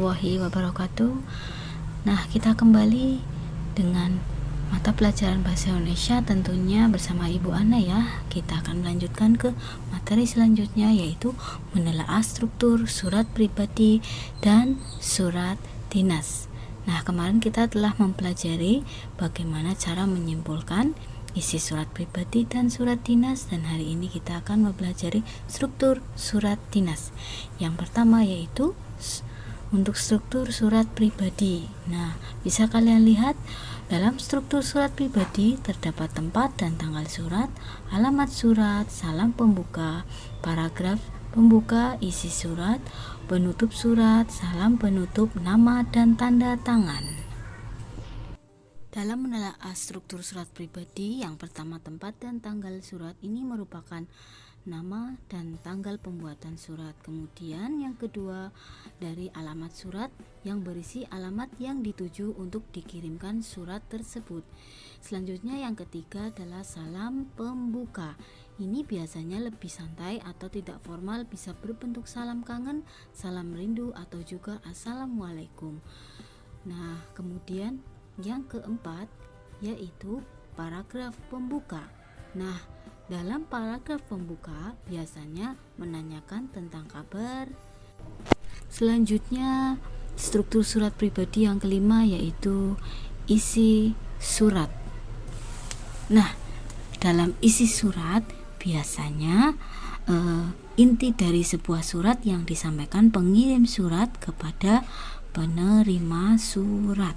warahmatullahi wabarakatuh. Nah, kita kembali dengan mata pelajaran bahasa Indonesia tentunya bersama Ibu Ana ya. Kita akan melanjutkan ke materi selanjutnya, yaitu menelaah struktur surat pribadi dan surat dinas. Nah, kemarin kita telah mempelajari bagaimana cara menyimpulkan isi surat pribadi dan surat dinas, dan hari ini kita akan mempelajari struktur surat dinas. Yang pertama yaitu untuk struktur surat pribadi. Nah, bisa kalian lihat dalam struktur surat pribadi terdapat tempat dan tanggal surat, alamat surat, salam pembuka, paragraf pembuka, isi surat, penutup surat, salam penutup, nama dan tanda tangan. Dalam menelaah struktur surat pribadi, yang pertama tempat dan tanggal surat ini merupakan nama dan tanggal pembuatan surat. Kemudian yang kedua dari alamat surat yang berisi alamat yang dituju untuk dikirimkan surat tersebut. Selanjutnya yang ketiga adalah salam pembuka. Ini biasanya lebih santai atau tidak formal, bisa berbentuk salam kangen, salam rindu, atau juga assalamualaikum. Nah, kemudian yang keempat yaitu paragraf pembuka. Nah, dalam paragraf pembuka biasanya menanyakan tentang kabar. Selanjutnya struktur surat pribadi yang kelima yaitu isi surat. Nah, dalam isi surat biasanya inti dari sebuah surat yang disampaikan pengirim surat kepada penerima surat.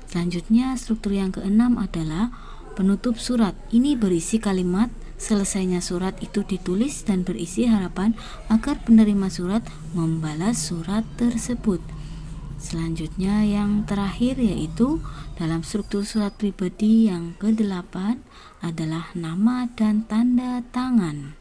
Selanjutnya struktur yang keenam adalah penutup surat. Ini berisi kalimat selesainya surat itu ditulis dan berisi harapan agar penerima surat membalas surat tersebut. Selanjutnya yang terakhir yaitu dalam struktur surat pribadi yang ke-8 adalah nama dan tanda tangan.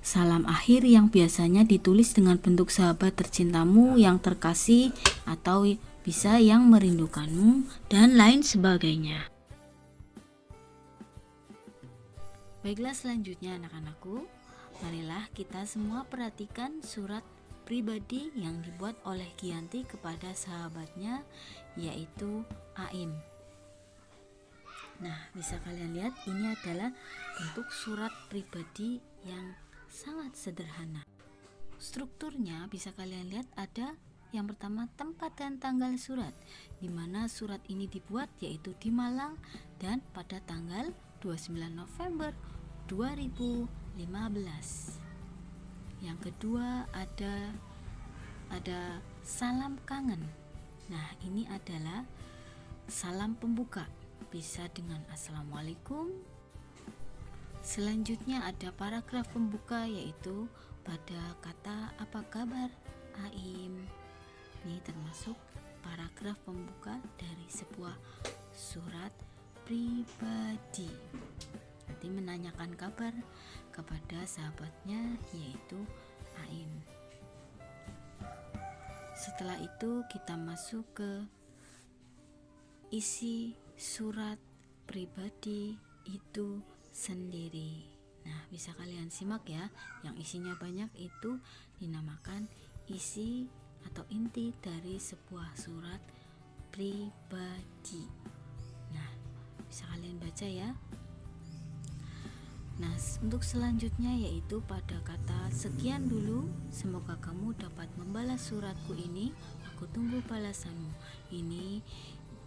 Salam akhir yang biasanya ditulis dengan bentuk sahabat tercintamu yang terkasih atau bisa yang merindukanmu dan lain sebagainya. Baiklah, selanjutnya anak-anakku, marilah kita semua perhatikan surat pribadi yang dibuat oleh Giyanti kepada sahabatnya yaitu Aim. Nah, bisa kalian lihat ini adalah bentuk surat pribadi yang sangat sederhana. Strukturnya bisa kalian lihat ada yang pertama tempat dan tanggal surat, di mana surat ini dibuat yaitu di Malang dan pada tanggal 29 November 2015. Yang kedua ada salam kangen. Nah, ini adalah salam pembuka, bisa dengan assalamualaikum. Selanjutnya ada paragraf pembuka yaitu pada kata apa kabar Aim. Ini termasuk paragraf pembuka dari sebuah surat pribadi. Nanti menanyakan kabar kepada sahabatnya yaitu Aim. Setelah itu kita masuk ke isi surat pribadi itu sendiri. Nah, bisa kalian simak ya, yang isinya banyak itu dinamakan isi atau inti dari sebuah surat pribadi. Nah, bisa kalian baca ya. Nah, untuk selanjutnya yaitu pada kata sekian dulu, semoga kamu dapat membalas suratku ini, aku tunggu balasanmu. Ini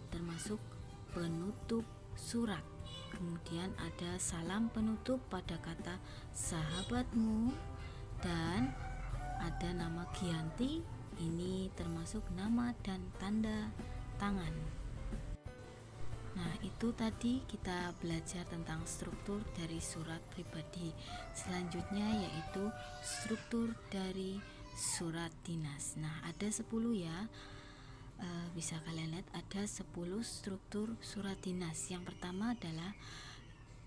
termasuk penutup surat. Kemudian ada salam penutup pada kata sahabatmu, dan ada nama Giyanti. Ini termasuk nama dan tanda tangan. Nah, itu tadi kita belajar tentang struktur dari surat pribadi. Selanjutnya yaitu struktur dari surat dinas. Nah, ada 10 ya. Bisa kalian lihat ada 10 struktur surat dinas. Yang pertama adalah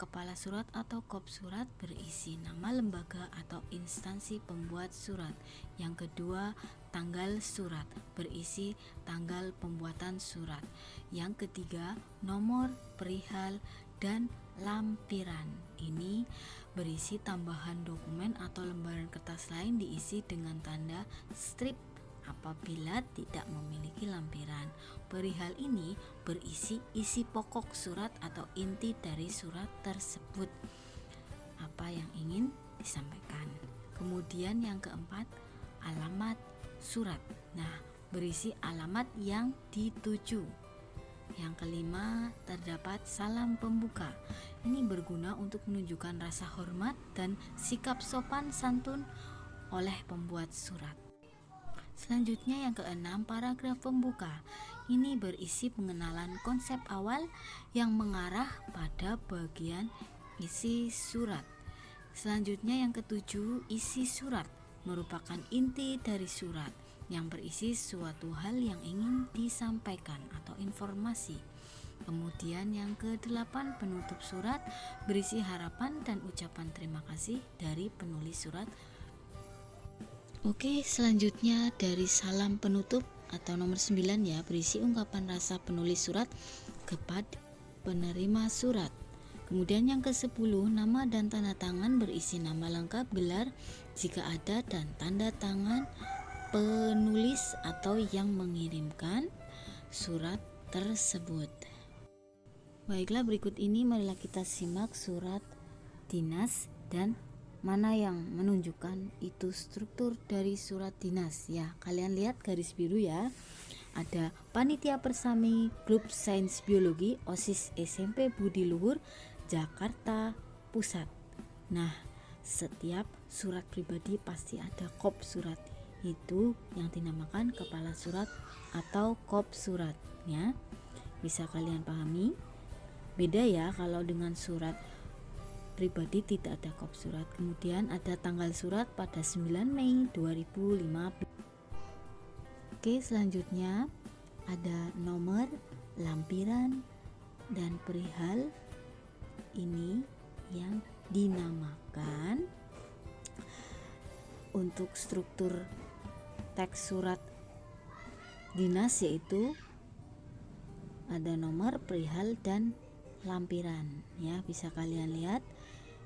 kepala surat atau kop surat berisi nama lembaga atau instansi pembuat surat. Yang kedua, tanggal surat berisi tanggal pembuatan surat. Yang ketiga, nomor, perihal, dan lampiran. Ini berisi tambahan dokumen atau lembaran kertas lain diisi dengan tanda strip apabila tidak memiliki lampiran. Perihal ini berisi isi pokok surat atau inti dari surat tersebut, apa yang ingin disampaikan. Kemudian yang keempat, alamat surat. Nah, berisi alamat yang dituju. Yang kelima, terdapat salam pembuka. Ini berguna untuk menunjukkan rasa hormat dan sikap sopan santun oleh pembuat surat. Selanjutnya yang keenam, paragraf pembuka. Ini berisi pengenalan konsep awal yang mengarah pada bagian isi surat. Selanjutnya yang ketujuh, isi surat merupakan inti dari surat yang berisi suatu hal yang ingin disampaikan atau informasi. Kemudian yang kedelapan, penutup surat berisi harapan dan ucapan terima kasih dari penulis surat. Oke, selanjutnya dari salam penutup atau nomor 9 ya, berisi ungkapan rasa penulis surat kepada penerima surat. Kemudian yang ke-10, nama dan tanda tangan berisi nama lengkap, gelar jika ada, dan tanda tangan penulis atau yang mengirimkan surat tersebut. Baiklah, berikut ini marilah kita simak surat dinas dan mana yang menunjukkan itu struktur dari surat dinas. Ya, kalian lihat garis biru ya. Ada Panitia Persami Grup Sains Biologi OSIS SMP Budi Luhur Jakarta Pusat. Nah, setiap surat pribadi pasti ada kop surat. Itu yang dinamakan kepala surat atau kop surat ya. Bisa kalian pahami? Beda ya kalau dengan surat pribadi tidak ada kop surat. Kemudian ada tanggal surat pada 9 Mei 2015. Oke, selanjutnya ada nomor, lampiran, dan perihal. Ini yang dinamakan untuk struktur teks surat dinas, yaitu ada nomor, perihal, dan lampiran ya, bisa kalian lihat.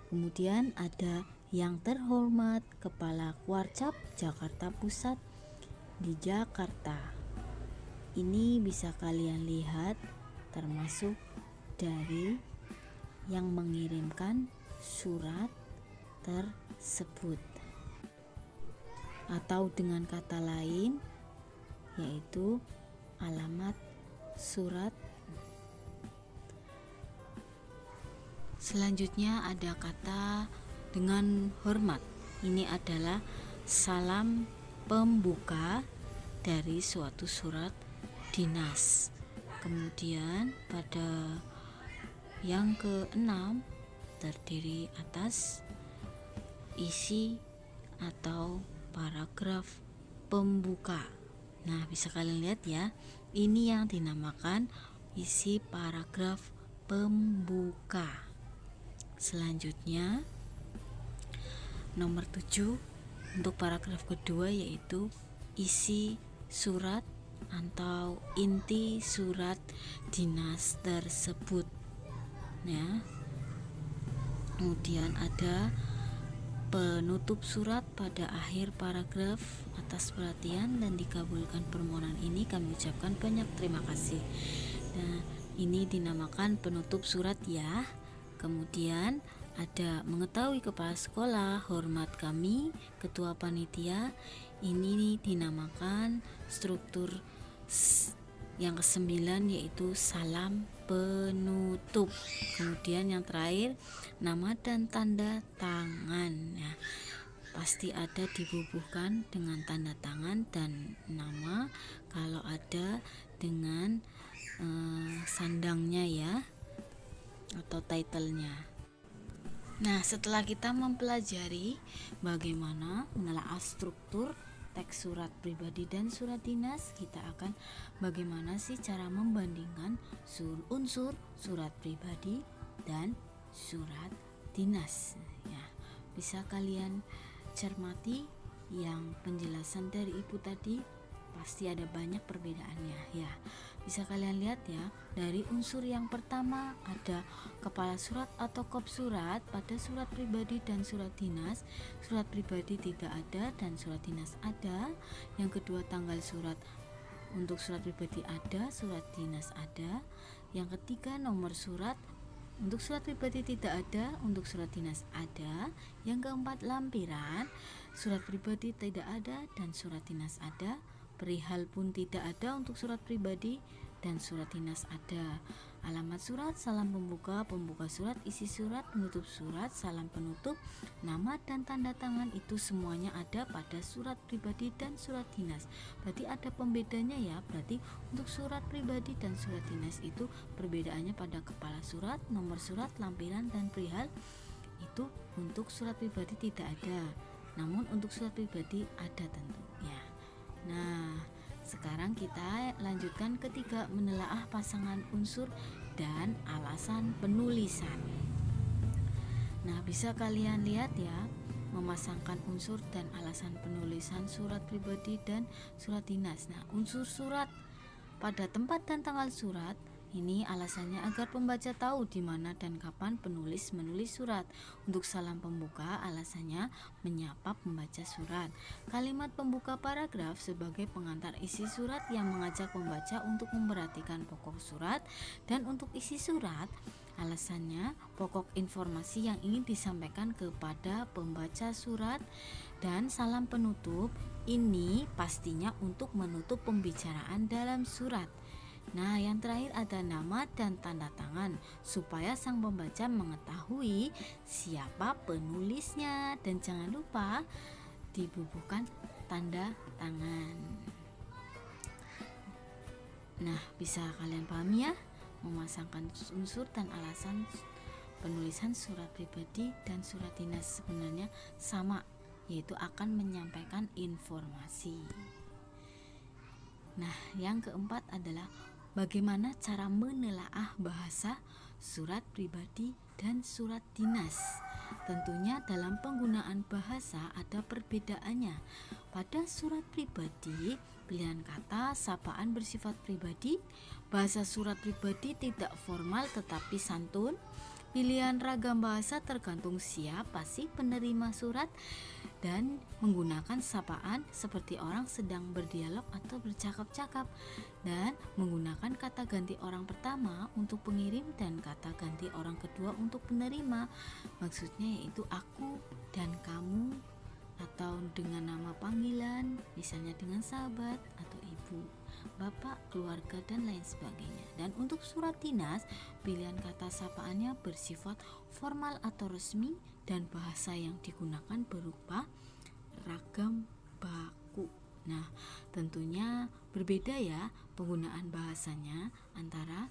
Kemudian ada yang terhormat Kepala Kuarcap Jakarta Pusat di Jakarta. Ini bisa kalian lihat termasuk dari yang mengirimkan surat tersebut, atau dengan kata lain yaitu alamat surat. Selanjutnya ada kata dengan hormat. Ini adalah salam pembuka dari suatu surat dinas. Kemudian pada yang keenam terdiri atas isi atau paragraf pembuka. Nah, bisa kalian lihat ya, ini yang dinamakan isi paragraf pembuka. Selanjutnya nomor 7 untuk paragraf kedua, yaitu isi surat atau inti surat dinas tersebut ya. Kemudian ada penutup surat pada akhir paragraf. Atas perhatian dan dikabulkan permohonan ini kami ucapkan banyak terima kasih. Nah, ini dinamakan penutup surat ya. Kemudian ada mengetahui kepala sekolah, hormat kami, ketua panitia. Ini dinamakan struktur yang ke-9, yaitu salam penutup. Kemudian yang terakhir, nama dan tanda tangan ya. Pasti ada dibubuhkan dengan tanda tangan dan nama, kalau ada dengan sandangnya ya, atau titlenya. Nah, setelah kita mempelajari bagaimana menelaah struktur teks surat pribadi dan surat dinas, kita akan bagaimana sih cara membandingkan unsur surat pribadi dan surat dinas ya. Bisa kalian cermati yang penjelasan dari ibu tadi, pasti ada banyak perbedaannya ya. bisa kalian lihat ya, dari unsur yang pertama ada kepala surat atau kop surat pada surat pribadi dan surat dinas. Surat pribadi tidak ada dan surat dinas ada. Yang kedua, tanggal surat untuk surat pribadi ada, surat dinas ada. Yang ketiga, nomor surat untuk surat pribadi tidak ada, untuk surat dinas ada. Yang keempat, lampiran surat pribadi tidak ada dan surat dinas ada. Perihal pun tidak ada untuk surat pribadi dan surat dinas ada. Alamat surat, salam pembuka, pembuka surat, isi surat, penutup surat, salam penutup, nama dan tanda tangan itu semuanya ada pada surat pribadi dan surat dinas. Berarti ada pembedanya ya. Berarti untuk surat pribadi dan surat dinas itu perbedaannya pada kepala surat, nomor surat, lampiran, dan perihal. Itu untuk surat pribadi tidak ada. Namun untuk surat pribadi ada tentunya. Nah, sekarang kita lanjutkan ketiga, menelaah pasangan unsur dan alasan penulisan. Nah, bisa kalian lihat ya, memasangkan unsur dan alasan penulisan surat pribadi dan surat dinas. Nah, unsur surat pada tempat dan tanggal surat ini alasannya agar pembaca tahu di mana dan kapan penulis menulis surat. Untuk salam pembuka alasannya menyapa pembaca surat. Kalimat pembuka paragraf sebagai pengantar isi surat yang mengajak pembaca untuk memperhatikan pokok surat. Dan untuk isi surat alasannya pokok informasi yang ingin disampaikan kepada pembaca surat. Dan salam penutup ini pastinya untuk menutup pembicaraan dalam surat. Nah, yang terakhir ada nama dan tanda tangan supaya sang pembaca mengetahui siapa penulisnya, dan jangan lupa dibubuhkan tanda tangan. Nah, bisa kalian pahami ya, memasangkan unsur dan alasan penulisan surat pribadi dan surat dinas sebenarnya sama, yaitu akan menyampaikan informasi. Nah, yang keempat adalah bagaimana cara menelaah bahasa surat pribadi dan surat dinas. Tentunya dalam penggunaan bahasa ada perbedaannya. Pada surat pribadi, pilihan kata sapaan bersifat pribadi. Bahasa surat pribadi tidak formal tetapi santun. Pilihan ragam bahasa tergantung siapa sih penerima surat, dan menggunakan sapaan seperti orang sedang berdialog atau bercakap-cakap, dan menggunakan kata ganti orang pertama untuk pengirim dan kata ganti orang kedua untuk penerima. Maksudnya yaitu aku dan kamu, atau dengan nama panggilan, misalnya dengan sahabat atau ibu, bapak, keluarga, dan lain sebagainya. Dan untuk surat dinas, pilihan kata sapaannya bersifat formal atau resmi, dan bahasa yang digunakan berupa ragam baku. Nah, tentunya berbeda ya penggunaan bahasanya antara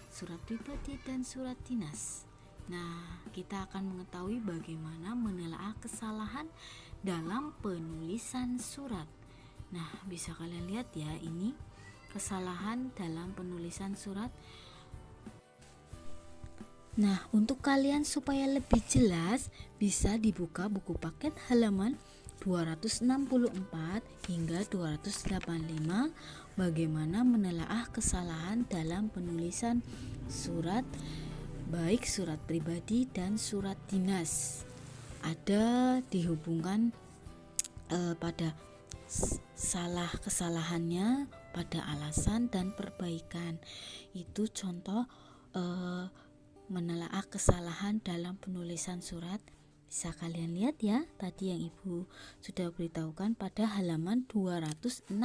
surat pribadi dan surat dinas. Nah, kita akan mengetahui bagaimana menelaah kesalahan dalam penulisan surat. Nah, bisa kalian lihat ya, ini kesalahan dalam penulisan surat. Nah, untuk kalian supaya lebih jelas, bisa dibuka buku paket halaman 264 hingga 285 bagaimana menelaah kesalahan dalam penulisan surat, baik surat pribadi dan surat dinas. Ada dihubungkan pada salah kesalahannya pada alasan dan perbaikan. Itu contoh menelaah kesalahan dalam penulisan surat. Bisa kalian lihat ya, tadi yang Ibu sudah beritahukan pada halaman 264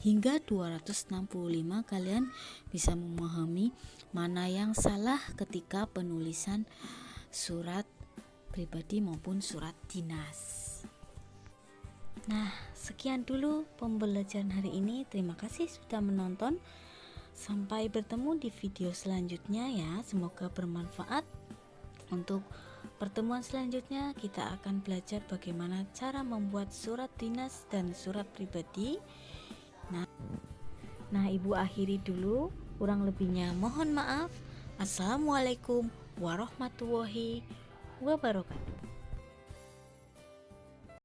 hingga 265 kalian bisa memahami mana yang salah ketika penulisan surat pribadi maupun surat dinas. Nah, sekian dulu pembelajaran hari ini. Terima kasih sudah menonton. Sampai bertemu di video selanjutnya ya. Semoga bermanfaat. Untuk pertemuan selanjutnya kita akan belajar bagaimana cara membuat surat dinas dan surat pribadi. Nah, Ibu akhiri dulu. Kurang lebihnya mohon maaf. Assalamualaikum warahmatullahi wabarakatuh.